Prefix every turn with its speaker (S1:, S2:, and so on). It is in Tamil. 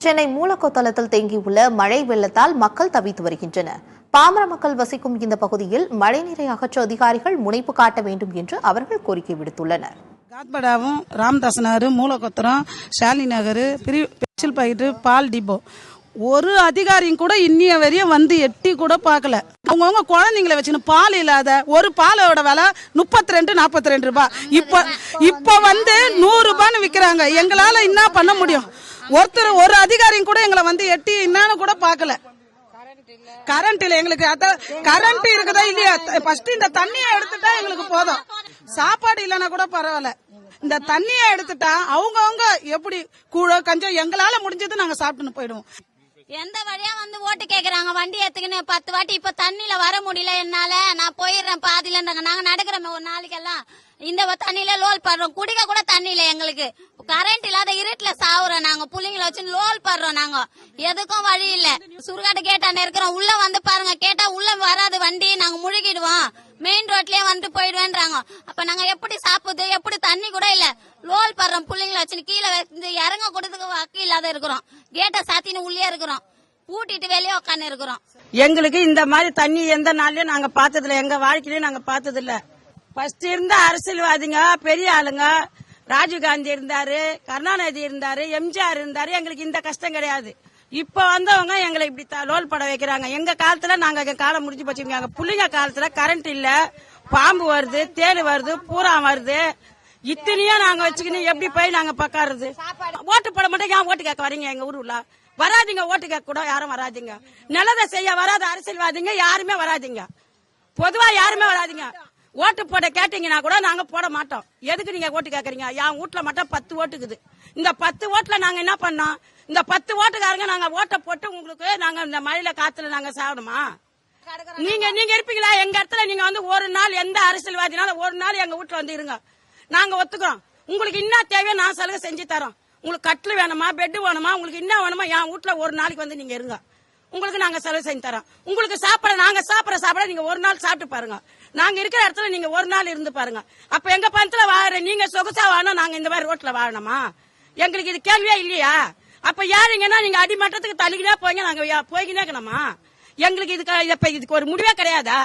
S1: சென்னை மூலக்கொத்தளத்தில் தேங்கியுள்ள மழை வெள்ளத்தால் மக்கள் தவித்து வருகின்றனர். பாமர மக்கள் வசிக்கும் இந்த பகுதியில் மழைநீரை அகற்ற அதிகாரிகள் முனைப்பு காட்ட வேண்டும் என்று அவர்கள் கோரிக்கை விடுத்துள்ளனர்.
S2: காத்படாவும் ராமதாஸ் நகர், மூலக்கொத்தரம், ஷாலினி நகர், பென்சில் பாக்கெட்டு, பால் டிப்போ ஒரு அதிகாரியும் கூட இன்னிய வரையும் வந்து எட்டி கூட பார்க்கல. அவங்கவுங்க குழந்தைங்களை வச்சுன்னு பால் இல்லாத ஒரு பாலோட விலை 32-42 ரூபாய். இப்ப வந்து 100 ரூபான்னு விற்கிறாங்க. எங்களால என்ன பண்ண முடியும்? ஒரு அதிகாரியும் கூட எங்களை வந்து எட்டி என்னன்னு கூட பார்க்கல. கரண்ட் இல்ல எங்களுக்கு. கரண்ட் இருக்குதா இல்லையா? ஃபர்ஸ்ட் இந்த தண்ணியை எடுத்துட்டா எங்களுக்கு போதும். சாப்பாடு இல்லைன்னா கூட பரவாயில்ல. இந்த தண்ணியை எடுத்துட்டா அவங்கவுங்க எப்படி கூழ கஞ்சம் எங்களால முடிஞ்சது நாங்க சாப்பிட்டுன்னு போயிடுவோம்.
S3: எந்த வழியா வந்து ஓட்டு கேக்குறாங்க, வண்டி எடுத்துக்கின்னு 10 வாட்டி. இப்ப தண்ணியில வர முடியல என்னால, நான் போயிடுறேன் பாதியில. நாங்க நடக்கிறோம் ஒரு நாளைக்கெல்லாம் இந்த தண்ணியில லோல் படுறோம். குடிக்க கூட தண்ணி இல்ல எங்களுக்கு. கரண்ட் இல்லாத இருட்டுல சாவுறோம். நாங்க புள்ளைங்களை வச்சு லோல் படுறோம். நாங்க எதுக்கும் வழி இல்ல. சுடுகாடு கேட்டாண்ட இருக்கிறோம். உள்ள வந்து பாருங்க, கேட்டா உள்ள வராது வண்டி. நாங்க முழுகிடுவோம். மெயின் ரோட்லயே வந்து போயிடுவேன்றாங்க. அப்ப நாங்க எப்படி சாப்பிடுது? எப்படி தண்ணி கூட இல்ல. லோல் படுறோம். புள்ளைங்களை வச்சு கீழே இறங்க கொடுத்துக்கு வக்கி இல்லாத இருக்கிறோம். கேட்டை சாத்தின்னு உள்ளே இருக்கிறோம். பூட்டிட்டு வெளியே உட்காந்து இருக்கிறோம்.
S2: எங்களுக்கு இந்த மாதிரி தண்ணி எந்த நாள்லயும் நாங்க பார்த்ததில்ல. எங்க வாழ்க்கையிலயும் நாங்க பார்த்ததில்ல. ஃபர்ஸ்ட் இருந்த அரசியல்வாதிங்க, பெரிய ஆளுங்க, ராஜீவ்காந்தி இருந்தாரு, கருணாநிதி இருந்தாரு, எம்ஜிஆர் இருந்தாரு. எங்களுக்கு இந்த கஷ்டம் கிடையாது. இப்ப வந்தவங்க எங்களை இப்படி லோல் பட வைக்கிறாங்க. எங்க காலத்துல நாங்க காலம் முடிஞ்சு போச்சுங்க. புள்ளிங்க காலத்துல கரண்ட் இல்ல, பாம்பு வருது, தேடு வருது, பூரா வருது. இத்தனையும் நாங்க வச்சுக்கின்னு எப்படி போய் நாங்க பக்காருது? ஓட்டு போட மாட்டேங்க. ஏன் ஓட்டு கேட்க வரீங்க? எங்க ஊருல வராதிங்க. ஓட்டு கேட்க கூட யாரும் வராதிங்க. நிலதை செய்ய வராத அரசியல்வாதிங்க யாருமே வராதிங்க. பொதுவா யாருமே வராதிங்க. ஓட்டு போட கேட்டீங்கன்னா கூட நாங்க போட மாட்டோம். எதுக்கு நீங்க ஓட்டு கேக்குறீங்க? என் வீட்டுல மட்டும் 10 ஓட்டுக்குது. இந்த 10 ஓட்டுல நாங்க என்ன பண்ணோம்? இந்த 10 ஓட்டுக்காரங்க நாங்க ஓட்டை போட்டு உங்களுக்கு நாங்க இந்த மழையில காத்துல நாங்க சாப்பிடுமா? நீங்க இருப்பீங்களா? எங்க இடத்துல நீங்க வந்து ஒரு நாள் எந்த அரசியல்வாதினாலும் ஒரு நாள் எங்க வீட்டுல வந்து இருங்க. நாங்க ஒத்துக்கிறோம். உங்களுக்கு என்ன தேவையோ நான் சலுகை செஞ்சு தரோம். உங்களுக்கு கட்டில் வேணுமா, பெட் வேணுமா, உங்களுக்கு என்ன வேணுமா, என் வீட்டுல ஒரு நாளைக்கு வந்து நீங்க இருங்க. உங்களுக்கு நாங்க செலவு செஞ்சு தரோம். உங்களுக்கு சாப்பிட நாங்க சாப்பிட நீங்க ஒரு நாள் சாப்பிட்டு பாருங்க. நாங்க இருக்கிற இடத்துல நீங்க ஒரு நாள் இருந்து பாருங்க. அப்ப எங்க பணத்துல வாழ நீங்க சொகுசா வாழணும், நாங்க இந்த மாதிரி ரோட்ல வாழணுமா? எங்களுக்கு இது கேள்வியா இல்லையா? அப்ப யாருங்கன்னா நீங்க அடிமட்டத்துக்கு தள்ளிக்கினே போய்ங்க, நாங்க போய்கினே இருக்கணுமா? எங்களுக்கு இதுக்கு ஒரு முடிவே கிடையாதா?